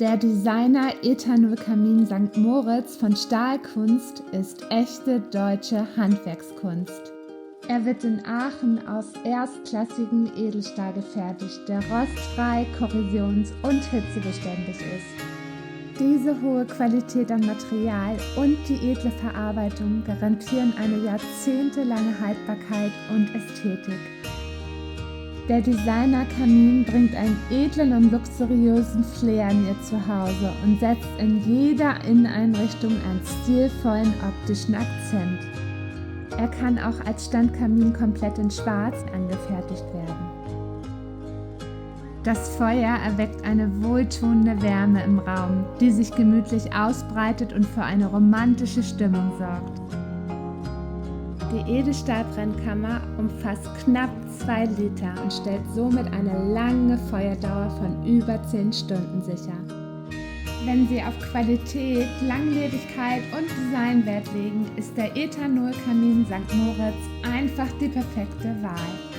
Der Designer Ethanol-Kamin St. Moritz von Stahlkunst ist echte deutsche Handwerkskunst. Er wird in Aachen aus erstklassigem Edelstahl gefertigt, der rostfrei, korrosions- und hitzebeständig ist. Diese hohe Qualität an Material und die edle Verarbeitung garantieren eine jahrzehntelange Haltbarkeit und Ästhetik. Der Designer-Kamin bringt einen edlen und luxuriösen Flair in Ihr Zuhause und setzt in jeder Inneneinrichtung einen stilvollen optischen Akzent. Er kann auch als Standkamin komplett in Schwarz angefertigt werden. Das Feuer erweckt eine wohltuende Wärme im Raum, die sich gemütlich ausbreitet und für eine romantische Stimmung sorgt. Die Edelstahlbrennkammer umfasst knapp 2 Liter und stellt somit eine lange Feuerdauer von über 10 Stunden sicher. Wenn Sie auf Qualität, Langlebigkeit und Design Wert legen, ist der Ethanol-Kamin St. Moritz einfach die perfekte Wahl.